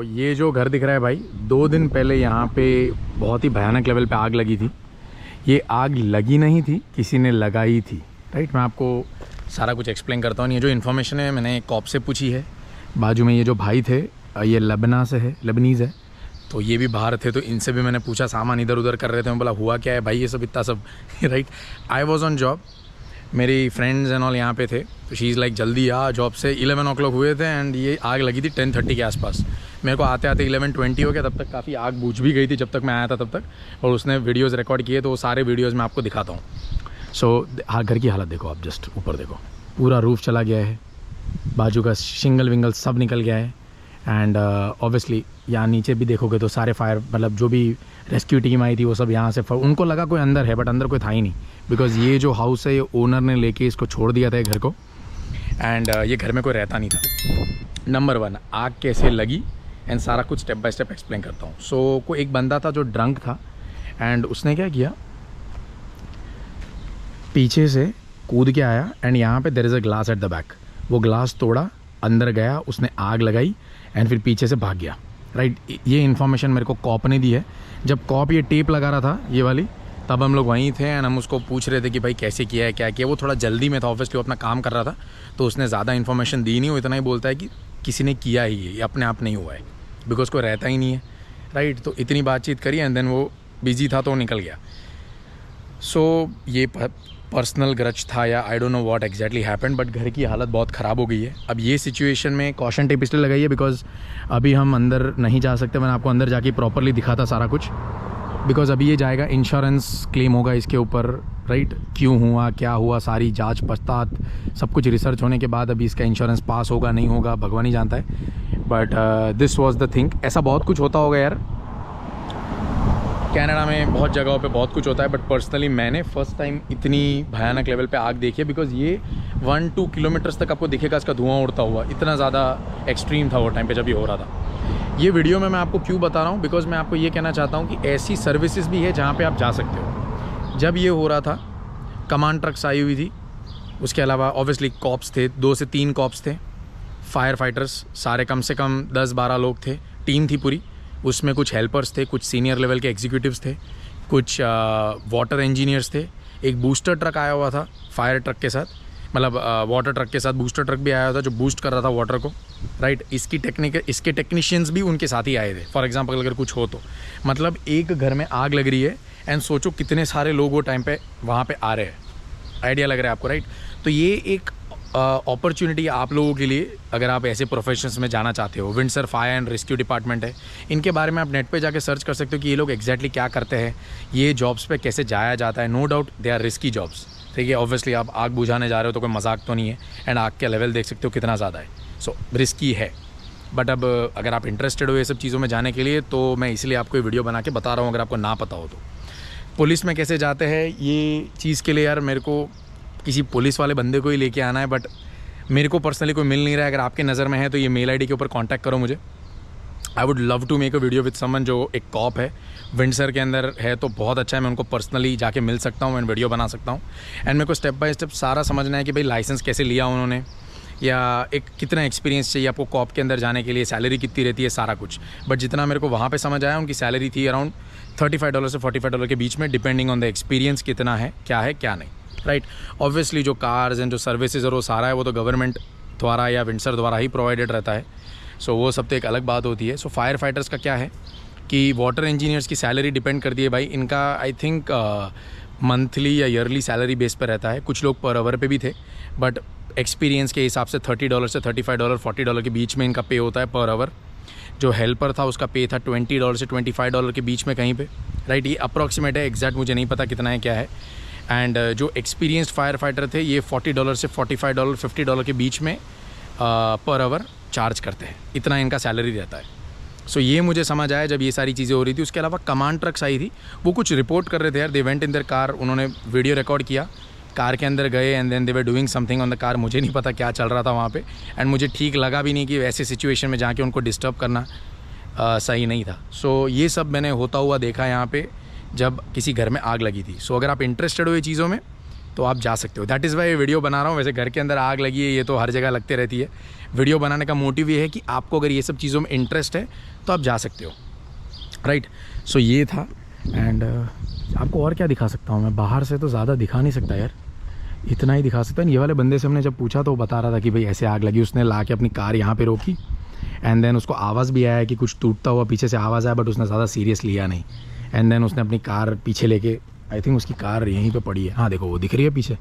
ये जो घर दिख रहा है भाई, 2 दिन पहले यहाँ पे बहुत ही भयानक लेवल पे आग लगी थी। ये आग लगी नहीं थी, किसी ने लगाई थी। राइट, मैं आपको सारा कुछ एक्सप्लेन करता हूँ। ये जो इन्फॉर्मेशन है मैंने कॉप से पूछी है। बाजू में ये जो भाई थे ये लेबना से है, लेबनीज़ है, तो ये भी बाहर थे, तो इनसे भी मैंने पूछा, सामान इधर उधर कर रहे थे। मैं बोला हुआ क्या है भाई ये सब इतना सब। Right, I was on job, मेरी फ्रेंड्स एंड ऑल यहाँ पे थे, तो शी इज़ लाइक जल्दी आ, जॉब से 11 o'clock हुए थे एंड ये आग लगी थी 10:30 के आसपास। मेरे को आते आते 11:20 हो गया, तब तक काफ़ी आग बुझ भी गई थी जब तक मैं आया था तब तक। और उसने वीडियोज़ रिकॉर्ड किए, तो वो सारे वीडियोज़ मैं आपको दिखाता हूँ। सो घर की हालत देखो आप, जस्ट ऊपर देखो, पूरा रूफ चला गया है, बाजू का शिंगल विंगल सब निकल गया है। एंड ऑब्वियसली यहाँ नीचे भी देखोगे तो सारे फायर, मतलब जो भी रेस्क्यू टीम आई थी वो सब यहाँ से, उनको लगा कोई अंदर है, बट अंदर कोई था ही नहीं। बिकॉज़ ये जो हाउस है ये ओनर ने लेके इसको छोड़ दिया था ये घर को, एंड ये घर में कोई रहता नहीं था। नंबर 1, आग कैसे लगी एंड सारा कुछ स्टेप बाय स्टेप एक्सप्लेन करता हूँ। सो कोई एक बंदा था जो ड्रंक था, एंड उसने क्या किया, पीछे से कूद के आया एंड यहाँ पे there is a glass at the back. वो ग्लास तोड़ा, अंदर गया, उसने आग लगाई एंड फिर पीछे से भाग गया। राइट, ये इन्फॉर्मेशन मेरे को कॉप ने दी है। जब कॉप ये टेप लगा रहा था ये वाली, तब हम लोग वहीं थे एंड हम उसको पूछ रहे थे कि भाई कैसे किया है, क्या किया। वो थोड़ा जल्दी में था, ऑब्वियसली वो अपना काम कर रहा था, तो उसने ज़्यादा इन्फॉर्मेशन दी नहीं। वो इतना ही बोलता है कि किसी ने किया ही है, ये अपने आप नहीं हुआ है, बिकॉज कोई रहता ही नहीं है। राइट, तो इतनी बातचीत करी एंड देन वो बिजी था तो निकल गया। सो ये पर्सनल ग्रज था या I don't know what exactly happened, but घर की हालत बहुत ख़राब हो गई है। अब ये सिचुएशन में कॉशन टेप इसलिए लगाई है बिकॉज अभी हम अंदर नहीं जा सकते। मैंने आपको अंदर जाके प्रॉपरली दिखाता सारा कुछ, बिकॉज अभी ये जाएगा, इंश्योरेंस क्लेम होगा इसके ऊपर। राइट, क्यों हुआ, क्या हुआ, सारी जांच पड़ताल सब कुछ रिसर्च होने के बाद अभी इसका इंश्योरेंस पास होगा नहीं होगा भगवान ही जानता है। But this was the thing. ऐसा बहुत कुछ होता होगा यार, कनाडा में बहुत जगहों पे बहुत कुछ होता है, बट पर्सनली मैंने फर्स्ट टाइम इतनी भयानक लेवल पे आग देखी है। बिकॉज ये 1-2 किलोमीटर्स तक आपको दिखेगा इसका धुआं उड़ता हुआ, इतना ज़्यादा एक्सट्रीम था वो टाइम पे जब ये हो रहा था। ये वीडियो में मैं आपको क्यों बता रहा हूँ, बिकॉज मैं आपको ये कहना चाहता हूँ कि ऐसी सर्विसेज भी है जहाँ पे आप जा सकते हो। जब ये हो रहा था कमांड ट्रक्स आई हुई थी, उसके अलावा ऑब्वियसली कॉप्स थे, 2 से 3 कॉप्स थे, फायर फाइटर्स सारे कम से कम 10-12 लोग थे, टीम थी पूरी। उसमें कुछ हेल्पर्स थे, कुछ सीनियर लेवल के एग्जीक्यूटिव्स थे, कुछ वाटर इंजीनियर्स थे। एक बूस्टर ट्रक आया हुआ था फायर ट्रक के साथ, मतलब वाटर ट्रक के साथ बूस्टर ट्रक भी आया हुआ था जो बूस्ट कर रहा था वाटर को। राइट, इसके टेक्नीशियंस भी उनके साथ ही आए थे, फॉर एग्जांपल अगर कुछ हो तो। मतलब एक घर में आग लग रही है एंड सोचो कितने सारे लोग वो टाइम पे वहाँ पे आ रहे हैं। आइडिया लग रहा है आपको? राइट, तो ये एक अपॉर्चुनिटी आप लोगों के लिए, अगर आप ऐसे प्रोफेशंस में जाना चाहते हो। Windsor fire and rescue department है, इनके बारे में आप नेट पे जाके सर्च कर सकते हो कि ये लोग एग्जैक्टली क्या करते हैं, ये जॉब्स पे कैसे जाया जाता है। No doubt they are risky jobs, ठीक है। ऑब्वियसली आप आग बुझाने जा रहे हो तो कोई मजाक तो नहीं है, एंड आग का लेवल देख सकते हो कितना ज़्यादा है। सो रिस्की है, बट अब अगर आप इंटरेस्टेड हो ये सब चीज़ों में जाने के लिए, तो मैं इसलिए आपको ये वीडियो बना के बता रहा हूँ, अगर आपको ना पता हो तो। पुलिस में कैसे जाते हैं ये चीज़ के लिए यार मेरे को किसी पुलिस वाले बंदे को ही लेके आना है, बट मेरे को पर्सनली कोई मिल नहीं रहा है। अगर आपके नज़र में है तो ये मेल आईडी के ऊपर कांटेक्ट करो मुझे। I would love to make a video with someone जो एक कॉप है, विंडसर के अंदर है, तो बहुत अच्छा है। मैं उनको पर्सनली जाके मिल सकता हूँ एंड वीडियो बना सकता हूँ। एंड मेरे को स्टेप बाय स्टेप सारा समझना है कि भाई लाइसेंस कैसे लिया उन्होंने, या एक कितना एक्सपीरियंस चाहिए आपको कॉप के अंदर जाने के लिए, सैलरी कितनी रहती है, सारा कुछ। बट जितना मेरे को वहाँ पे समझ आया, उनकी सैलरी थी अराउंड $35 से $45 के बीच में, डिपेंडिंग ऑन द एक्सपीरियंस कितना है क्या नहीं। राइट, ऑब्वियसली जो कार्स एंड जो सर्विसेज और वो सारा है वो तो गवर्नमेंट द्वारा या विंडसर द्वारा ही प्रोवाइडेड रहता है। सो वो सब तो एक अलग बात होती है। सो फायर फाइटर्स का क्या है कि वाटर इंजीनियर्स की सैलरी डिपेंड करती है भाई। इनका आई थिंक मंथली या ईयरली सैलरी बेस पर रहता है। कुछ लोग पर आवर पे भी थे, बट एक्सपीरियंस के हिसाब से $30 से $35 $40 के बीच में इनका पे होता है पर आवर। जो हेल्पर था उसका पे था $20 से $25 के बीच में कहीं पे। राइट, ये अप्रॉक्सीमेट है, एग्जैक्ट मुझे नहीं पता कितना है क्या है। एंड जो एक्सपीरियंस्ड फायर फाइटर थे ये $40 से $45 $50 के बीच में पर आवर चार्ज करते हैं, इतना इनका सैलरी रहता है। सो ये मुझे समझ आया जब ये सारी चीज़ें हो रही थी। उसके अलावा कमांड ट्रक्स आई थी, वो कुछ रिपोर्ट कर रहे थे यार। They went in their car, उन्होंने वीडियो रिकॉर्ड किया, कार के अंदर गए and then they were doing something on the car. मुझे नहीं पता क्या चल रहा था वहाँ पे, एंड मुझे ठीक लगा भी नहीं कि ऐसे सिचुएशन में जाके उनको डिस्टर्ब करना सही नहीं था। सो ये सब मैंने होता हुआ देखा यहाँ पे जब किसी घर में आग लगी थी। सो अगर आप इंटरेस्टेड हो ये चीज़ों में तो आप जा सकते हो। दैट इज़ वाई ये वीडियो बना रहा हूँ। वैसे घर के अंदर आग लगी है ये तो हर जगह लगते रहती है। वीडियो बनाने का मोटिव ये है कि आपको अगर ये सब चीज़ों में इंटरेस्ट है तो आप जा सकते हो, राइट। सो ये था। एंड आपको और क्या दिखा सकता हूँ मैं, बाहर से तो ज़्यादा दिखा नहीं सकता यार, इतना ही दिखा सकता है। ये वाले बंदे से हमने जब पूछा तो वो बता रहा था कि भाई ऐसे आग लगी, उसने ला के अपनी कार यहाँ पे रोकी एंड देन उसको आवाज़ भी आया कि कुछ टूटता हुआ पीछे से आवाज़ आया, बट उसने ज़्यादा सीरियस लिया नहीं। एंड देन उसने अपनी कार पीछे लेके, आई थिंक उसकी कार यहीं पे पड़ी है, हाँ देखो वो दिख रही है पीछे।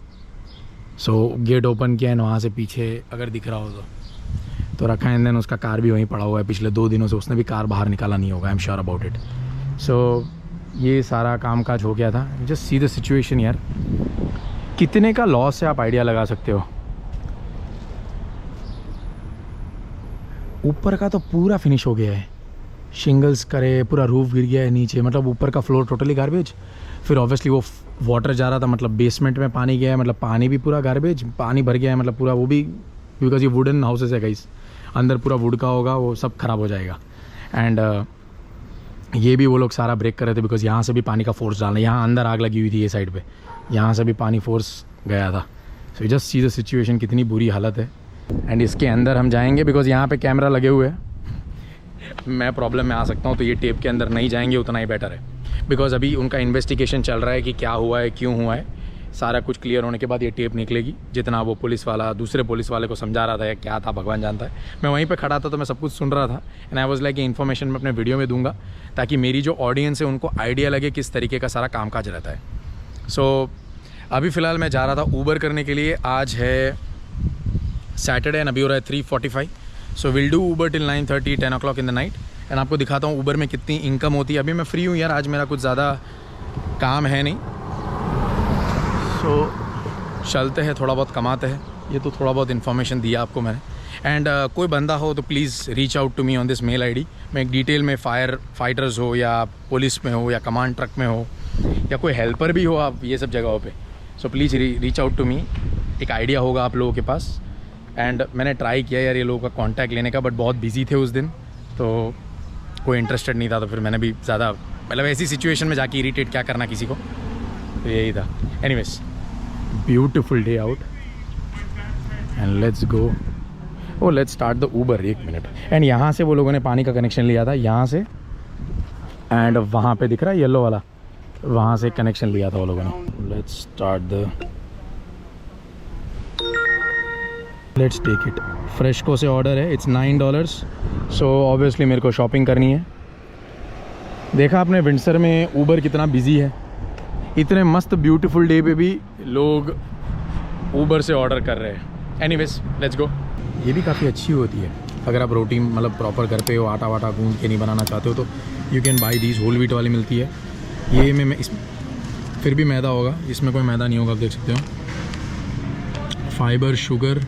सो गेट ओपन किया एंड वहाँ से पीछे अगर दिख रहा हो तो रखा। एंड देन उसका कार भी वहीं पड़ा हुआ है पिछले 2 दिनों से, उसने भी कार बाहर निकाला नहीं होगा, I am sure about it. So ये सारा काम काज हो गया था। जस्ट सी द सिचुएशन यार, कितने का लॉस है आप आइडिया लगा सकते हो। ऊपर का तो पूरा फिनिश हो गया है, शिंगल्स करे, पूरा रूफ गिर गया है नीचे, मतलब ऊपर का फ्लोर टोटली गार्बेज। फिर ऑब्वियसली वो वाटर जा रहा था, मतलब बेसमेंट में पानी गया है, मतलब पानी भी पूरा गार्बेज, पानी भर गया है, मतलब पूरा वो भी, बिकॉज ये वुडन हाउसेस है गाइस, अंदर पूरा वुड का होगा, वो सब ख़राब हो जाएगा। एंड ये भी वो लोग सारा ब्रेक कर रहे थे बिकॉज यहाँ से भी पानी का फोर्स डालना, यहाँ अंदर आग लगी हुई थी ये साइड पे, यहाँ से भी पानी फोर्स गया था। So just see the situation, कितनी बुरी हालत है। एंड इसके अंदर हम जाएंगे बिकॉज यहाँ पे कैमरा लगे हुए हैं, मैं प्रॉब्लम में आ सकता हूँ, तो ये टेप के अंदर नहीं जाएंगे, उतना ही बेटर है। बिकॉज अभी उनका इन्वेस्टिगेशन चल रहा है कि क्या हुआ है, क्यों हुआ है, सारा कुछ क्लियर होने के बाद ये टेप निकलेगी। जितना वो पुलिस वाला दूसरे पुलिस वाले को समझा रहा था या क्या था भगवान जानता है, मैं वहीं पे खड़ा था तो मैं सब कुछ सुन रहा था। एंड आई वाज लाइक, ये इन्फॉर्मेशन मैं अपने वीडियो में दूंगा ताकि मेरी जो ऑडियंस है उनको आइडिया लगे किस तरीके का सारा कामकाज रहता है। सो अभी फ़िलहाल मैं जा रहा था ऊबर करने के लिए। आज है सैटरडे एंड अभी हो रहा है 3:45। So will do Uber till 9:30 10 o'clock in the night. And आपको दिखाता हूँ ऊबर में कितनी इनकम होती है। अभी मैं फ्री हूँ यार, आज मेरा कुछ ज़्यादा काम है नहीं, सो चलते हैं, थोड़ा बहुत कमाते हैं। ये तो थोड़ा बहुत इन्फॉर्मेशन दिया आपको मैंने। एंड कोई बंदा हो तो please reach out to me on this mail ID। मैं एक डिटेल में फायर फाइटर्स हो या पुलिस में हो या कमांड ट्रक में हो या कोई हेल्पर भी हो आप ये सब जगहों पे, so please reach out to me. एक आइडिया होगा आप लोगों के पास। एंड मैंने ट्राई किया यार ये लोगों का कॉन्टैक्ट लेने का, बट बहुत बिजी थे उस दिन, तो कोई इंटरेस्टेड नहीं था, तो फिर मैंने भी ज़्यादा, मतलब ऐसी सिचुएशन में जाके इरिटेट क्या करना किसी को, तो यही था। Anyways, beautiful day out and let's go. Oh let's start the Uber. 1 minute. And यहाँ से वो लोगों ने पानी का कनेक्शन लिया था यहाँ से, एंड वहाँ पे दिख रहा है येलो वाला, वहाँ से कनेक्शन लिया था वो लोगों ने। Let's start the, let's take it. फ्रेशको से ऑर्डर है, इट्स $9। सो ऑब्वियसली मेरे को शॉपिंग करनी है। देखा आपने विंडसर में ऊबर कितना बिजी है, इतने मस्त ब्यूटीफुल डे पे भी लोग ऊबर से ऑर्डर कर रहे हैं। Anyways let's go. ये भी काफ़ी अच्छी होती है अगर आप रोटी मतलब प्रॉपर घर पे हो, आटा वाटा गूंद के नहीं बनाना चाहते हो तो you can buy these. Whole wheat वाली मिलती है। ये में इस फिर भी मैदा होगा, इसमें कोई मैदा नहीं होगा, आप देख सकते हो। फाइबर, शुगर,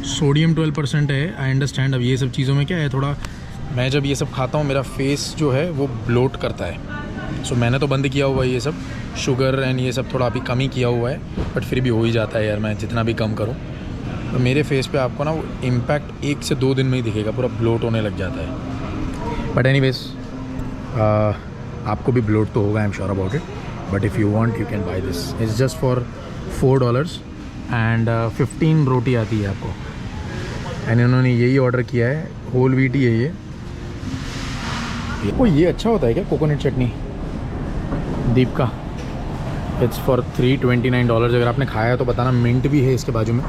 सोडियम 12% है। I understand. अब ये सब चीज़ों में क्या है, थोड़ा मैं जब ये सब खाता हूँ मेरा फेस जो है वो ब्लोट करता है। सो मैंने तो बंद किया हुआ है ये सब शुगर एंड ये सब, थोड़ा अभी कम ही किया हुआ है, बट फिर भी हो ही जाता है यार, मैं जितना भी कम करूँ तो मेरे फेस पे आपको ना वो इम्पैक्ट 1 से 2 दिन में ही दिखेगा, पूरा ब्लोट होने लग जाता है। बट एनीवेज आपको भी ब्लोट तो होगा, I am sure about it, but if you want you can by this. It's just for $4 and 15 रोटी आती है आपको। एंड इन्होंने यही ऑर्डर किया है, होल व्हीट ही है ये। ओ ये अच्छा होता है क्या, कोकोनट चटनी दीप का। It's for $329। अगर आपने खाया तो बताना। मिंट भी है इसके बाजू में।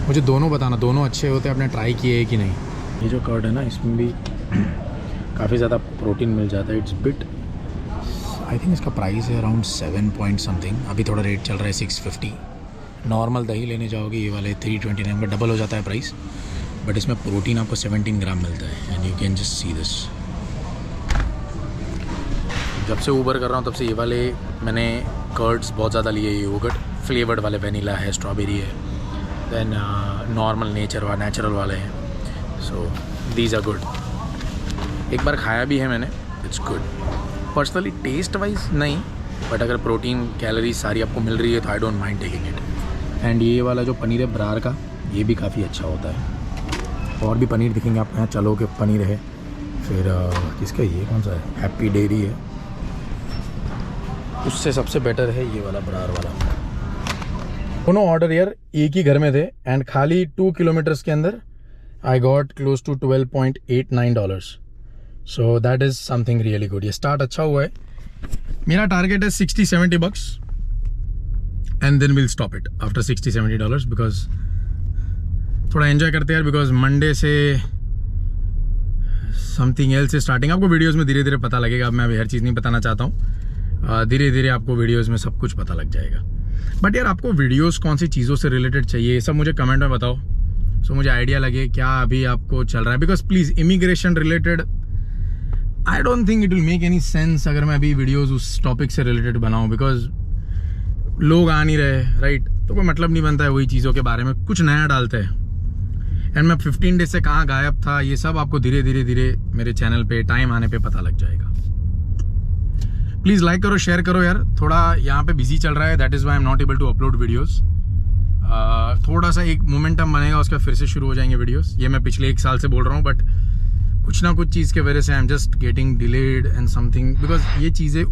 मुझे दोनों बताना, दोनों अच्छे होते हैं, आपने ट्राई किए है कि नहीं। ये जो कर्ड है ना इसमें भी काफ़ी ज़्यादा प्रोटीन मिल जाता है। इट्स बिट, आई थिंक इसका प्राइस है अराउंड 7 पॉइंट समथिंग। अभी थोड़ा रेट चल रहा है 650। नॉर्मल दही लेने जाओगे ये वाले 329 में डबल हो जाता है प्राइस, बट इसमें प्रोटीन आपको 17 ग्राम मिलता है। And you can just see this. जब से ऊबर कर रहा हूँ तब से ये वाले मैंने कर्ड्स बहुत ज़्यादा लिए। ये योगर्ट फ्लेवर्ड वाले, वेनिला है, स्ट्रॉबेरी है, देन नॉर्मल नेचुरल वाले हैं। So these are good. एक बार खाया भी है मैंने, it's good. Personally taste wise नहीं, बट अगर प्रोटीन कैलोरीज सारी आपको मिल रही है तो I don't mind taking it. And ये वाला जो पनीर है ब्रार का, ये भी काफ़ी अच्छा होता है। और भी पनीर दिखेंगे आपको यहाँ, चलो के पनीर है। फिर किसका, ये कौन सा है, हैप्पी डेयरी है। उससे सबसे बेटर है ये वाला ब्रार वाला। दोनों ऑर्डर यार एक ही घर में थे एंड खाली 2 किलोमीटर्स के अंदर I got close to $12.89। So that is something really good. ये स्टार्ट अच्छा हुआ है। मेरा टारगेट है $60-70 and then will stop it after $60-70 because थोड़ा एंजॉय करते हैं यार, बिकॉज मंडे से समथिंग एल्स से स्टार्टिंग। आपको वीडियोस में धीरे धीरे पता लगेगा। अब मैं अभी हर चीज़ नहीं बताना चाहता हूँ, धीरे धीरे आपको वीडियोस में सब कुछ पता लग जाएगा। बट यार आपको वीडियोस कौन सी चीज़ों से रिलेटेड चाहिए ये सब मुझे कमेंट में बताओ, सो मुझे आइडिया लगे क्या अभी आपको चल रहा है। Because please immigration related I don't think it will make any sense अगर मैं अभी वीडियोज़ उस टॉपिक से रिलेटेड बनाऊँ, बिकॉज लोग आ नहीं रहे, राइट? तो कोई मतलब नहीं बनता है वही चीज़ों के बारे में, कुछ नया डालते हैं। एंड मैं 15 डेज से कहाँ गायब था ये सब आपको धीरे धीरे मेरे चैनल पे टाइम आने पे पता लग जाएगा। प्लीज़ लाइक करो, शेयर करो यार। थोड़ा यहाँ पे बिजी चल रहा है, that is why I am not able to upload videos. थोड़ा सा एक मोमेंटम बनेगा, उसका फिर से शुरू हो जाएंगे वीडियोस। ये मैं पिछले 1 साल से बोल रहा हूँ, बट कुछ ना कुछ चीज़ के वजह से I am just getting delayed and something, because ये चीज़ें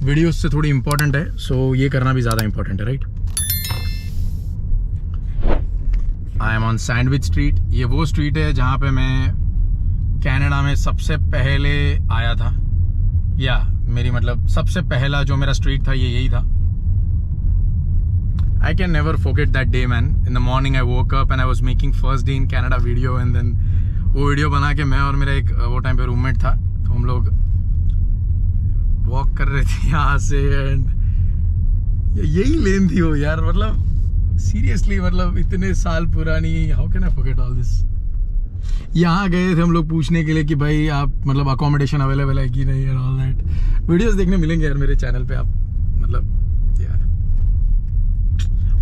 वीडियोस से थोड़ी इंपॉर्टेंट है, सो ये करना भी ज़्यादा इंपॉर्टेंट है, right? I am on sandwich street. ये वो स्ट्रीट है जहाँ पे मैं कनाडा में सबसे पहले आया था, या मेरी मतलब सबसे पहला जो मेरा स्ट्रीट था ये यही था। I can never forget that day man. In the morning I woke up and I was making first day in Canada video, and then वो वीडियो बना के मैं और मेरा एक वो टाइम पे रूममेट था, तो हम लोग वॉक कर रहे थे यहाँ से, एंड यही लेन थी वो यार। मतलब सीरियसली, मतलब इतने साल पुरानी, how can I forget all this. यहाँ गए थे हम लोग पूछने के लिए कि भाई आप मतलब अकोमोडेशन अवेलेबल है कि नहीं, एंड ऑल दैट। वीडियोस देखने मिलेंगे यार मेरे चैनल पे। आप मतलब यार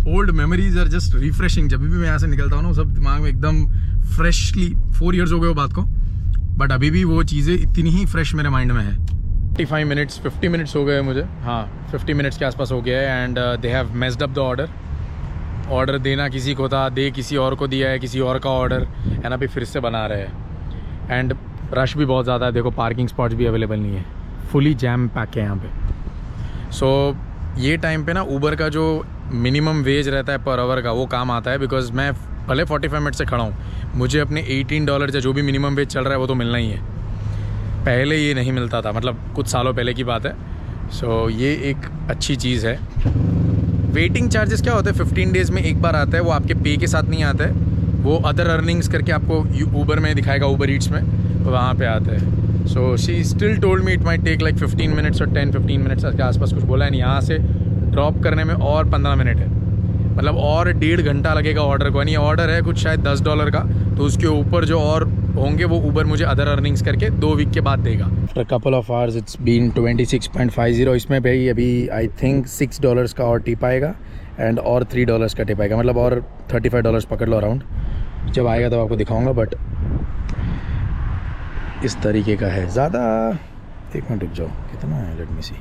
old memories are just refreshing. जब भी मैं यहाँ से निकलता हूँ ना, सब दिमाग में एकदम फ्रेशली, 4 इयर्स हो गए वो बात को, बट अभी भी वो चीज़ें इतनी ही फ्रेश मेरे माइंड में है। 50 मिनट्स हो गए मुझे, हाँ 50 मिनट्स के आसपास हो गया है, and they have messed up the order देना किसी को था, दे किसी और को दिया है, किसी और का ऑर्डर, एंड अभी फिर से बना रहे हैं। एंड रश भी बहुत ज़्यादा है, देखो पार्किंग स्पॉट्स भी अवेलेबल नहीं है, फुली जैम पैक है यहाँ पे। सो ये टाइम पे ना ऊबर का जो मिनिमम वेज रहता है पर आवर का, वो काम आता है, बिकॉज मैं भले 45 मिनट से खड़ा हूँ, मुझे अपने $18 या जो भी मिनिमम वेज चल रहा है वो तो मिलना ही है। पहले ये नहीं मिलता था, मतलब कुछ सालों पहले की बात है। सो ये एक अच्छी चीज़ है। वेटिंग चार्जेस क्या होते हैं, 15 डेज़ में एक बार आता है, वो आपके पे के साथ नहीं आता है, वो अदर अर्निंग्स करके आपको ऊबर में दिखाएगा, ऊबर ईट्स में, वहाँ पे आता है। So she still told me it might take like 15 minutes और 10-15 मिनट्स के आसपास कुछ बोला है। यहाँ से ड्रॉप करने में और 15 मिनट है, मतलब और 1.5 घंटा लगेगा ऑर्डर को। यानी ऑर्डर है कुछ शायद $10 का, तो उसके ऊपर जो और होंगे वो ऊबर मुझे अदर अर्निंग्स करके 2 वीक के बाद देगा। After couple of hours it's been 26.50। इसमें भाई अभी आई थिंक $6 का और टिप आएगा, एंड और $3 का टिप आएगा, मतलब और $35 पकड़ लो अराउंड। जब आएगा तो आपको दिखाऊंगा, बट इस तरीके का है। ज़्यादा 1 मिनट रुक जाओ, कितना है, लेट मी सी।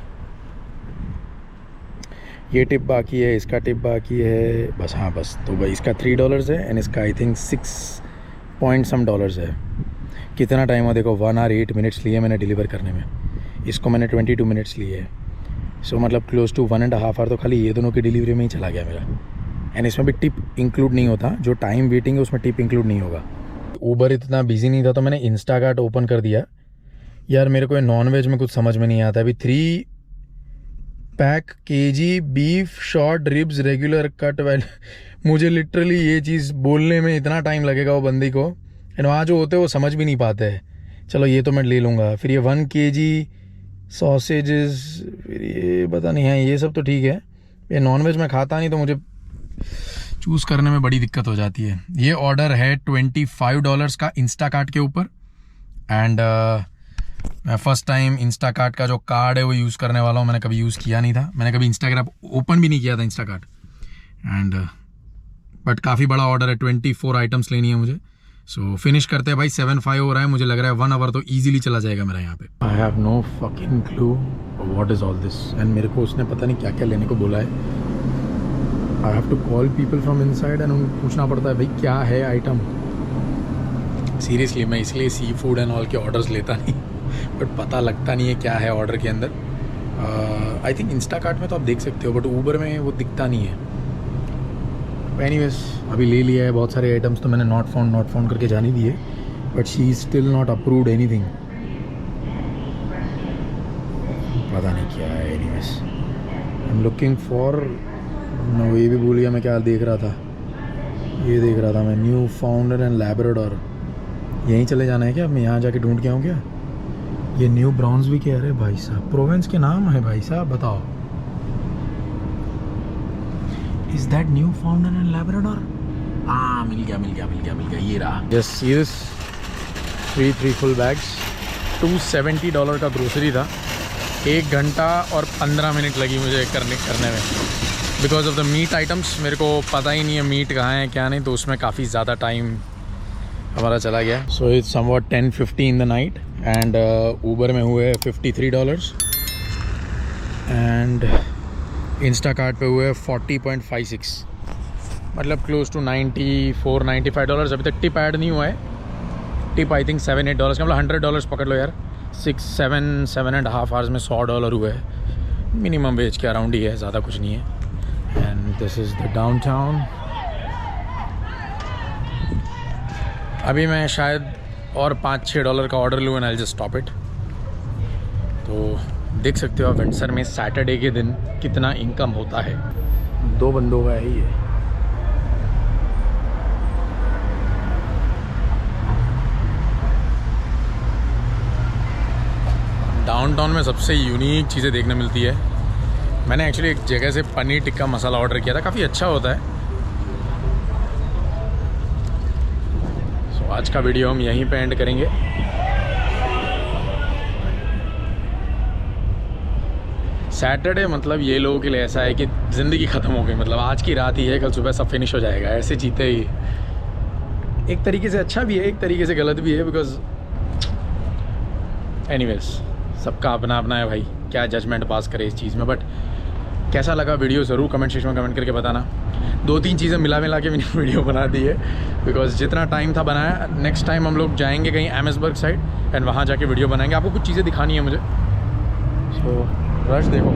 ये टिप बाकी है, इसका टिप बाकी है, बस हाँ बस। तो भाई इसका $3 है, एंड इसका आई थिंक $6 है। कितना टाइम हुआ देखो, 1 hour 8 minutes लिए मैंने डिलीवर करने में, इसको मैंने 22 मिनट्स लिए है। सो मतलब क्लोज टू 1.5 hour तो खाली ये दोनों की डिलीवरी में ही चला गया मेरा। एंड इसमें भी टिप इंक्लूड नहीं होता, जो टाइम वेटिंग है उसमें टिप इंक्लूड नहीं होगा। ऊबर इतना बिजी नहीं था तो मैंने इंस्टाकार्ट ओपन कर दिया। यार मेरे को नॉन वेज में कुछ समझ में नहीं आता। अभी 3 pack kg beef short ribs regular cut value, मुझे लिटरली ये चीज़ बोलने में इतना टाइम लगेगा वो बंदी को, एंड वहाँ जो होते हैं वो समझ भी नहीं पाते हैं। चलो ये तो मैं ले लूँगा, फिर ये 1 kg सॉसेजेस, फिर ये पता नहीं है, ये सब तो ठीक है। ये नॉनवेज मैं खाता नहीं तो मुझे चूज़ करने में बड़ी दिक्कत हो जाती है। ये ऑर्डर है $25 का इंस्टाकार्ट के ऊपर, एंड मैं फर्स्ट टाइम इंस्टाकार्ट का जो कार्ड है वो यूज़ करने वाला हूँ। मैंने कभी यूज़ किया नहीं था, मैंने कभी इंस्टाग्राम ओपन भी नहीं किया था इंस्टाकार्ट, एंड बट काफ़ी बड़ा ऑर्डर है, 24 आइटम्स लेनी है मुझे। सो फिनिश करते हैं भाई, 7:05 हो रहा है, मुझे लग रहा है 1 hour तो ईजिली चला जाएगा मेरा यहाँ पे। I have no fucking clue what is all this, and मेरे को उसने पता नहीं क्या क्या लेने को बोला है। I have to call people from inside and उनको पूछना पड़ता है भाई क्या है आइटम। सीरियसली मैं इसलिए सी फूड एंड ऑल के ऑर्डर्स लेता नहीं, बट पता लगता नहीं है क्या है ऑर्डर के अंदर। आई थिंक इंस्टाकार्ट में तो आप देख सकते हो, बट ऊबर में वो दिखता नहीं है। एनीवेज अभी ले लिया है, बहुत सारे आइटम्स तो मैंने नॉट फाउंड करके जाने दिए, but she is still not approved anything. पता नहीं क्या है। Anyways I am looking for, ये भी भूल गया मैं क्या देख रहा था। ये देख रहा था मैं, न्यू फाउंडर एंड लैब्राडोर। यहीं चले जाना है क्या? मैं यहाँ जाके ढूंढ के आऊँ क्या? ये न्यू ब्राउन्स भी क्या है भाई साहब? प्रोवेंस के नाम है भाई साहब, बताओ। Is that new founder and Labrador? हाँ, मिल गया, ये रहा। Just see this, 3 full bags, $270 का ग्रोसरी था। 1 घंटा और 15 मिनट लगी मुझे करने में, because of the meat items. मेरे को पता ही नहीं है मीट कहाँ है क्या नहीं, तो उसमें काफ़ी ज़्यादा टाइम हमारा चला गया। So it's somewhat 10:50 in the night and Uber में हुए $53 एंड इंस्टाकार्ट पे हुए 40.56, मतलब क्लोज टू $94-95। अभी तक टिप ऐड नहीं हुआ है। टिप आई थिंक $7-8 का, मतलब $100 पकड़ लो यार। 7.5 आवर्स में $100 हुए है। मिनिमम वेज के अराउंड ही है, ज़्यादा कुछ नहीं है। And this is the downtown. अभी मैं शायद और $5-6 का ऑर्डर लूँ and I just stop it. तो देख सकते हो आप विंडसर में सैटरडे के दिन कितना इनकम होता है। 2 बंदों का है ये। डाउनटाउन में सबसे यूनिक चीज़ें देखने मिलती है। मैंने एक्चुअली एक जगह से पनीर टिक्का मसाला ऑर्डर किया था, काफ़ी अच्छा होता है। सो आज का वीडियो हम यहीं पे एंड करेंगे। सैटरडे मतलब ये लोगों के लिए ऐसा है कि ज़िंदगी ख़त्म हो गई, मतलब आज की रात ही है, कल सुबह सब फिनिश हो जाएगा, ऐसे जीते ही। एक तरीके से अच्छा भी है, एक तरीके से गलत भी है, बिकॉज एनीवेज सबका अपना अपना है भाई, क्या जजमेंट पास करे इस चीज़ में। बट कैसा लगा वीडियो ज़रूर कमेंट सेक्शन में कमेंट करके बताना। 2-3 चीज़ें मिला के मैंने वीडियो बना दी है, बिकॉज जितना टाइम था बनाया। नेक्स्ट टाइम हम लोग जाएंगे कहीं एमएसबर्ग साइड एंड वहाँ जाके वीडियो बनाएंगे। आपको कुछ चीज़ें दिखानी है मुझे। सो रश देखो।